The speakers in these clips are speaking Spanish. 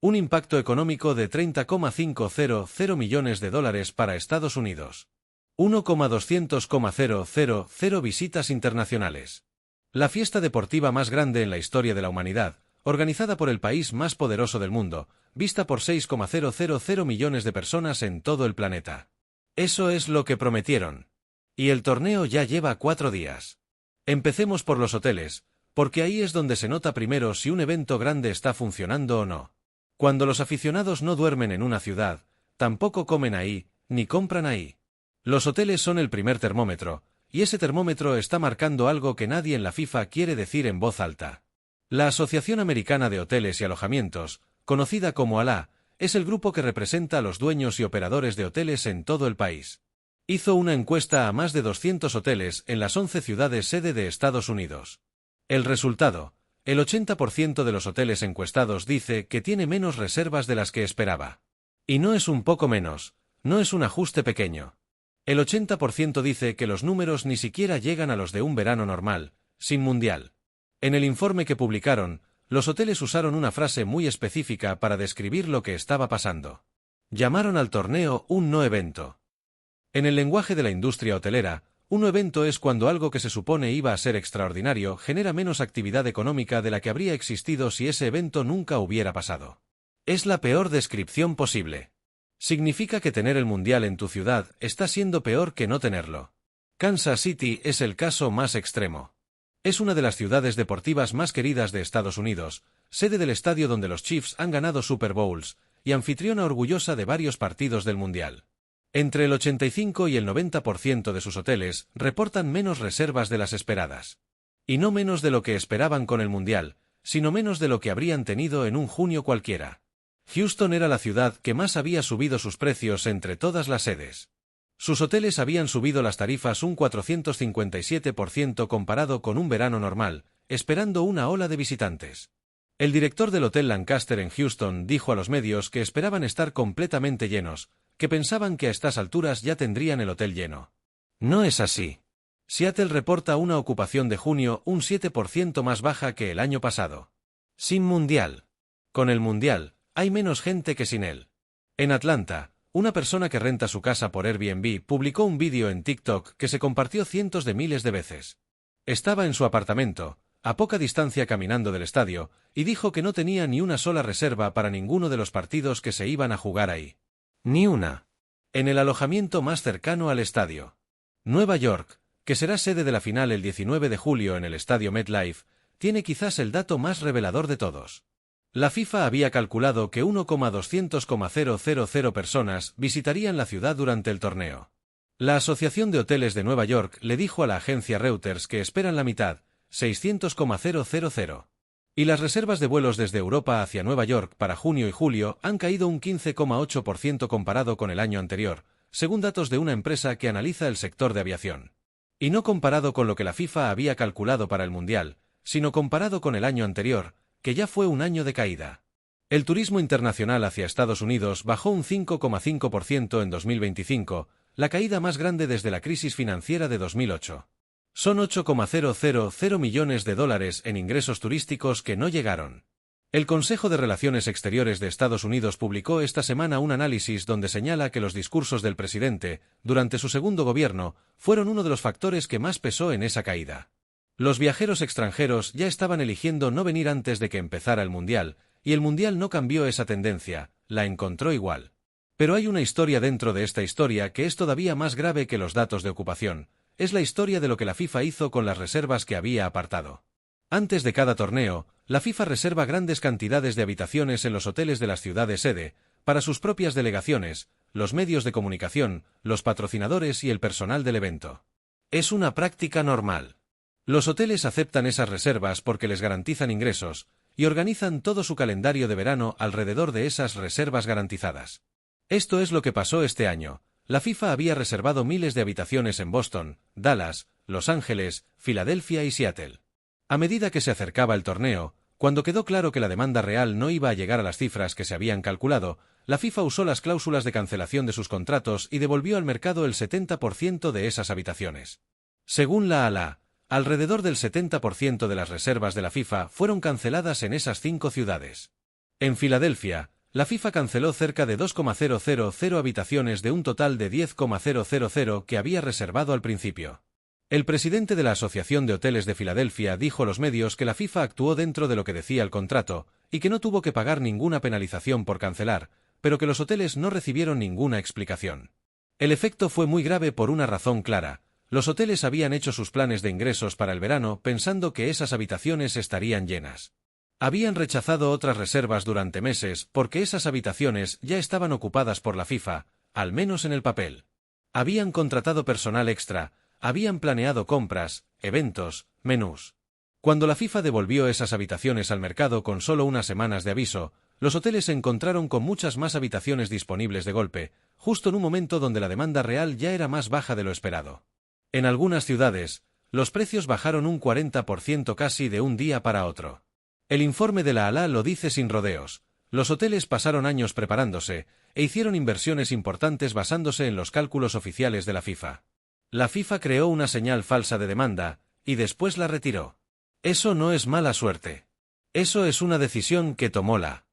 Un impacto económico de 30,500 millones de dólares para Estados Unidos. 1,200,000 visitas internacionales. La fiesta deportiva más grande en la historia de la humanidad, organizada por el país más poderoso del mundo, vista por 6,000 millones de personas en todo el planeta. Eso es lo que prometieron. Y el torneo ya lleva 4 días. Empecemos por los hoteles, porque ahí es donde se nota primero si un evento grande está funcionando o no. Cuando los aficionados no duermen en una ciudad, tampoco comen ahí, ni compran ahí. Los hoteles son el primer termómetro, y ese termómetro está marcando algo que nadie en la FIFA quiere decir en voz alta. La Asociación Americana de Hoteles y Alojamientos, conocida como ALA, es el grupo que representa a los dueños y operadores de hoteles en todo el país. Hizo una encuesta a más de 200 hoteles en las 11 ciudades sede de Estados Unidos. El resultado: el 80% de los hoteles encuestados dice que tiene menos reservas de las que esperaba. Y no es un poco menos, no es un ajuste pequeño. El 80% dice que los números ni siquiera llegan a los de un verano normal, sin mundial. En el informe que publicaron, los hoteles usaron una frase muy específica para describir lo que estaba pasando. Llamaron al torneo un no evento. En el lenguaje de la industria hotelera, un no evento es cuando algo que se supone iba a ser extraordinario genera menos actividad económica de la que habría existido si ese evento nunca hubiera pasado. Es la peor descripción posible. Significa que tener el mundial en tu ciudad está siendo peor que no tenerlo. Kansas City es el caso más extremo. Es una de las ciudades deportivas más queridas de Estados Unidos, sede del estadio donde los Chiefs han ganado Super Bowls, y anfitriona orgullosa de varios partidos del mundial. Entre el 85 y el 90% de sus hoteles reportan menos reservas de las esperadas. Y no menos de lo que esperaban con el mundial, sino menos de lo que habrían tenido en un junio cualquiera. Houston era la ciudad que más había subido sus precios entre todas las sedes. Sus hoteles habían subido las tarifas un 457% comparado con un verano normal, esperando una ola de visitantes. El director del Hotel Lancaster en Houston dijo a los medios que esperaban estar completamente llenos, que pensaban que a estas alturas ya tendrían el hotel lleno. No es así. Seattle reporta una ocupación de junio un 7% más baja que el año pasado. Sin mundial. Con el mundial, hay menos gente que sin él. En Atlanta, una persona que renta su casa por Airbnb publicó un vídeo en TikTok que se compartió cientos de miles de veces. Estaba en su apartamento, a poca distancia caminando del estadio, y dijo que no tenía ni una sola reserva para ninguno de los partidos que se iban a jugar ahí. Ni una. En el alojamiento más cercano al estadio. Nueva York, que será sede de la final el 19 de julio en el estadio MetLife, tiene quizás el dato más revelador de todos. La FIFA había calculado que 1,200,000 personas visitarían la ciudad durante el torneo. La Asociación de Hoteles de Nueva York le dijo a la agencia Reuters que esperan la mitad, 600,000. Y las reservas de vuelos desde Europa hacia Nueva York para junio y julio han caído un 15,8% comparado con el año anterior, según datos de una empresa que analiza el sector de aviación. Y no comparado con lo que la FIFA había calculado para el Mundial, sino comparado con el año anterior, que ya fue un año de caída. El turismo internacional hacia Estados Unidos bajó un 5,5% en 2025, la caída más grande desde la crisis financiera de 2008. Son 8,000 millones de dólares en ingresos turísticos que no llegaron. El Consejo de Relaciones Exteriores de Estados Unidos publicó esta semana un análisis donde señala que los discursos del presidente, durante su segundo gobierno, fueron uno de los factores que más pesó en esa caída. Los viajeros extranjeros ya estaban eligiendo no venir antes de que empezara el Mundial, y el Mundial no cambió esa tendencia, la encontró igual. Pero hay una historia dentro de esta historia que es todavía más grave que los datos de ocupación. Es la historia de lo que la FIFA hizo con las reservas que había apartado. Antes de cada torneo, la FIFA reserva grandes cantidades de habitaciones en los hoteles de las ciudades sede, para sus propias delegaciones, los medios de comunicación, los patrocinadores y el personal del evento. Es una práctica normal. Los hoteles aceptan esas reservas porque les garantizan ingresos, y organizan todo su calendario de verano alrededor de esas reservas garantizadas. Esto es lo que pasó este año. La FIFA había reservado miles de habitaciones en Boston, Dallas, Los Ángeles, Filadelfia y Seattle. A medida que se acercaba el torneo, cuando quedó claro que la demanda real no iba a llegar a las cifras que se habían calculado, la FIFA usó las cláusulas de cancelación de sus contratos y devolvió al mercado el 70% de esas habitaciones. Según la ALA, alrededor del 70% de las reservas de la FIFA fueron canceladas en esas 5 ciudades. En Filadelfia, la FIFA canceló cerca de 2,000 habitaciones de un total de 10,000 que había reservado al principio. El presidente de la Asociación de Hoteles de Filadelfia dijo a los medios que la FIFA actuó dentro de lo que decía el contrato y que no tuvo que pagar ninguna penalización por cancelar, pero que los hoteles no recibieron ninguna explicación. El efecto fue muy grave por una razón clara: los hoteles habían hecho sus planes de ingresos para el verano pensando que esas habitaciones estarían llenas. Habían rechazado otras reservas durante meses porque esas habitaciones ya estaban ocupadas por la FIFA, al menos en el papel. Habían contratado personal extra, habían planeado compras, eventos, menús. Cuando la FIFA devolvió esas habitaciones al mercado con solo unas semanas de aviso, los hoteles se encontraron con muchas más habitaciones disponibles de golpe, justo en un momento donde la demanda real ya era más baja de lo esperado. En algunas ciudades, los precios bajaron un 40% casi de un día para otro. El informe de la ALA lo dice sin rodeos: los hoteles pasaron años preparándose e hicieron inversiones importantes basándose en los cálculos oficiales de la FIFA. La FIFA creó una señal falsa de demanda, y después la retiró. Eso no es mala suerte. Eso es una decisión que tomó la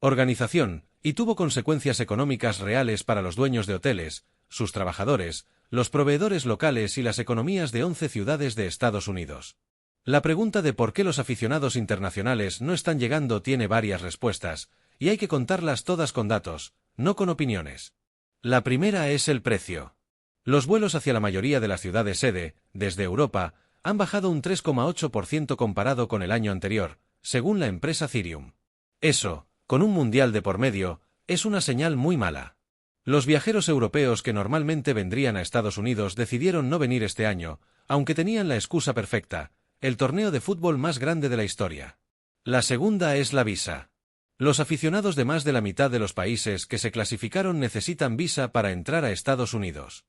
organización, y tuvo consecuencias económicas reales para los dueños de hoteles, sus trabajadores, los proveedores locales y las economías de 11 ciudades de Estados Unidos. La pregunta de por qué los aficionados internacionales no están llegando tiene varias respuestas, y hay que contarlas todas con datos, no con opiniones. La primera es el precio. Los vuelos hacia la mayoría de las ciudades sede, desde Europa, han bajado un 3,8% comparado con el año anterior, según la empresa Cirium. Eso, con un mundial de por medio, es una señal muy mala. Los viajeros europeos que normalmente vendrían a Estados Unidos decidieron no venir este año, aunque tenían la excusa perfecta: el torneo de fútbol más grande de la historia. La segunda es la visa. Los aficionados de más de la mitad de los países que se clasificaron necesitan visa para entrar a Estados Unidos.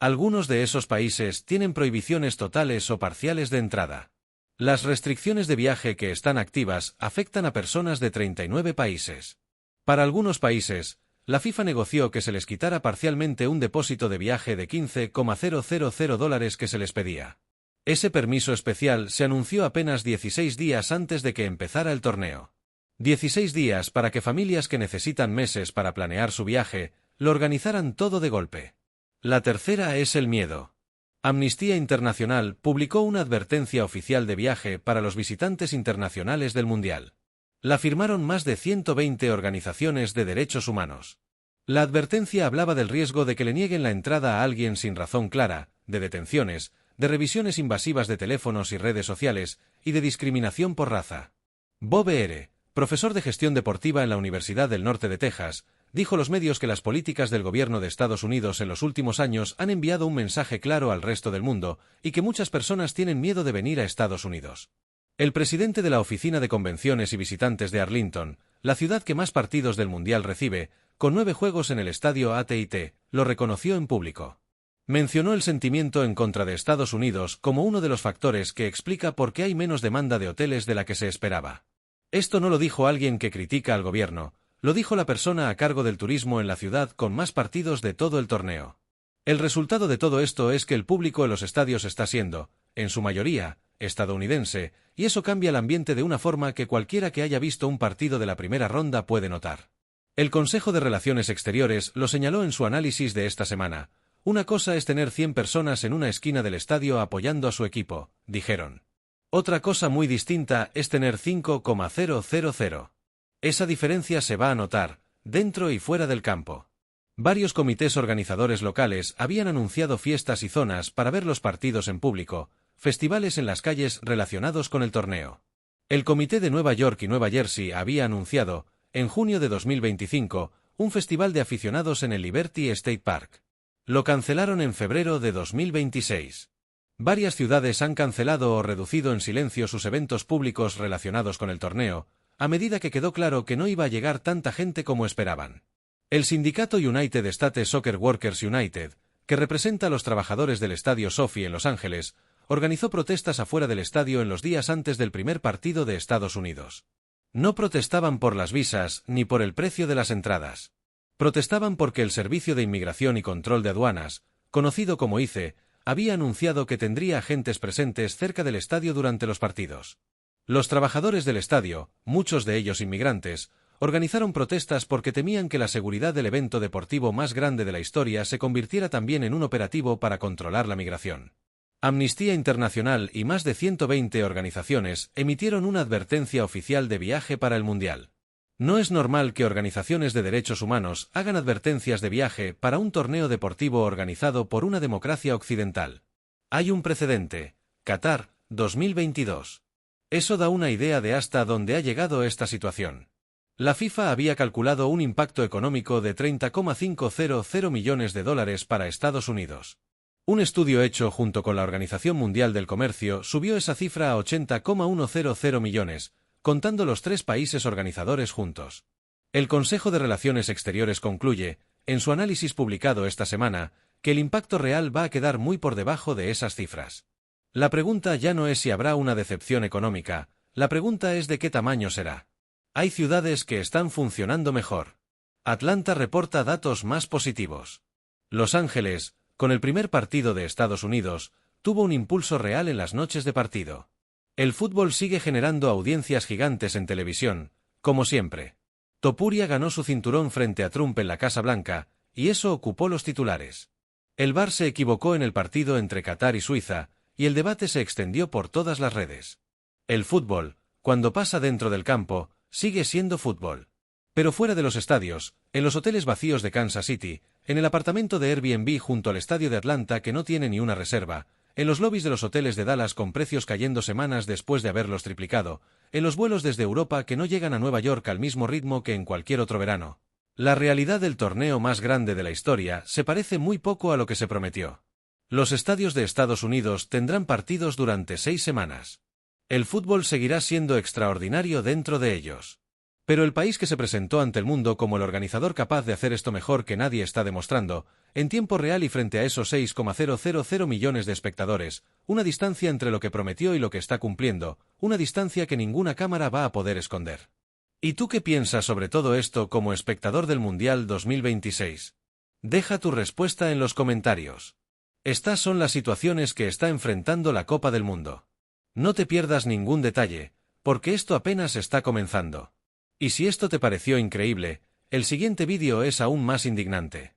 Algunos de esos países tienen prohibiciones totales o parciales de entrada. Las restricciones de viaje que están activas afectan a personas de 39 países. Para algunos países, la FIFA negoció que se les quitara parcialmente un depósito de viaje de $15,000 que se les pedía. Ese permiso especial se anunció apenas 16 días antes de que empezara el torneo. 16 días para que familias que necesitan meses para planear su viaje, lo organizaran todo de golpe. La tercera es el miedo. Amnistía Internacional publicó una advertencia oficial de viaje para los visitantes internacionales del Mundial. La firmaron más de 120 organizaciones de derechos humanos. La advertencia hablaba del riesgo de que le nieguen la entrada a alguien sin razón clara, de detenciones, de revisiones invasivas de teléfonos y redes sociales, y de discriminación por raza. Bob R., profesor de gestión deportiva en la Universidad del Norte de Texas, dijo a los medios que las políticas del gobierno de Estados Unidos en los últimos años han enviado un mensaje claro al resto del mundo, y que muchas personas tienen miedo de venir a Estados Unidos. El presidente de la Oficina de Convenciones y Visitantes de Arlington, la ciudad que más partidos del Mundial recibe, con 9 juegos en el estadio AT&T, lo reconoció en público. Mencionó el sentimiento en contra de Estados Unidos como uno de los factores que explica por qué hay menos demanda de hoteles de la que se esperaba. Esto no lo dijo alguien que critica al gobierno, lo dijo la persona a cargo del turismo en la ciudad con más partidos de todo el torneo. El resultado de todo esto es que el público en los estadios está siendo, en su mayoría, estadounidense, y eso cambia el ambiente de una forma que cualquiera que haya visto un partido de la primera ronda puede notar. El Consejo de Relaciones Exteriores lo señaló en su análisis de esta semana: una cosa es tener 100 personas en una esquina del estadio apoyando a su equipo, dijeron. Otra cosa muy distinta es tener 5,000. Esa diferencia se va a notar, dentro y fuera del campo. Varios comités organizadores locales habían anunciado fiestas y zonas para ver los partidos en público, festivales en las calles relacionados con el torneo. El Comité de Nueva York y Nueva Jersey había anunciado, en junio de 2025, un festival de aficionados en el Liberty State Park. Lo cancelaron en febrero de 2026. Varias ciudades han cancelado o reducido en silencio sus eventos públicos relacionados con el torneo, a medida que quedó claro que no iba a llegar tanta gente como esperaban. El sindicato United States Soccer Workers United, que representa a los trabajadores del estadio Sophie en Los Ángeles, organizó protestas afuera del estadio en los días antes del primer partido de Estados Unidos. No protestaban por las visas ni por el precio de las entradas. Protestaban porque el Servicio de Inmigración y Control de Aduanas, conocido como ICE, había anunciado que tendría agentes presentes cerca del estadio durante los partidos. Los trabajadores del estadio, muchos de ellos inmigrantes, organizaron protestas porque temían que la seguridad del evento deportivo más grande de la historia se convirtiera también en un operativo para controlar la migración. Amnistía Internacional y más de 120 organizaciones emitieron una advertencia oficial de viaje para el Mundial. No es normal que organizaciones de derechos humanos hagan advertencias de viaje para un torneo deportivo organizado por una democracia occidental. Hay un precedente: Qatar, 2022. Eso da una idea de hasta dónde ha llegado esta situación. La FIFA había calculado un impacto económico de $30,500 millones para Estados Unidos. Un estudio hecho junto con la Organización Mundial del Comercio subió esa cifra a 80,100 millones, contando los 3 países organizadores juntos. El Consejo de Relaciones Exteriores concluye, en su análisis publicado esta semana, que el impacto real va a quedar muy por debajo de esas cifras. La pregunta ya no es si habrá una decepción económica, la pregunta es de qué tamaño será. Hay ciudades que están funcionando mejor. Atlanta reporta datos más positivos. Los Ángeles, con el primer partido de Estados Unidos, tuvo un impulso real en las noches de partido. El fútbol sigue generando audiencias gigantes en televisión, como siempre. Topuria ganó su cinturón frente a Trump en la Casa Blanca, y eso ocupó los titulares. El VAR se equivocó en el partido entre Qatar y Suiza, y el debate se extendió por todas las redes. El fútbol, cuando pasa dentro del campo, sigue siendo fútbol. Pero fuera de los estadios, en los hoteles vacíos de Kansas City, en el apartamento de Airbnb junto al estadio de Atlanta que no tiene ni una reserva, en los lobbies de los hoteles de Dallas con precios cayendo semanas después de haberlos triplicado, en los vuelos desde Europa que no llegan a Nueva York al mismo ritmo que en cualquier otro verano. La realidad del torneo más grande de la historia se parece muy poco a lo que se prometió. Los estadios de Estados Unidos tendrán partidos durante 6 semanas. El fútbol seguirá siendo extraordinario dentro de ellos. Pero el país que se presentó ante el mundo como el organizador capaz de hacer esto mejor que nadie está demostrando, en tiempo real y frente a esos 6,000 millones de espectadores, una distancia entre lo que prometió y lo que está cumpliendo, una distancia que ninguna cámara va a poder esconder. ¿Y tú qué piensas sobre todo esto como espectador del Mundial 2026? Deja tu respuesta en los comentarios. Estas son las situaciones que está enfrentando la Copa del Mundo. No te pierdas ningún detalle, porque esto apenas está comenzando. Y si esto te pareció increíble, el siguiente vídeo es aún más indignante.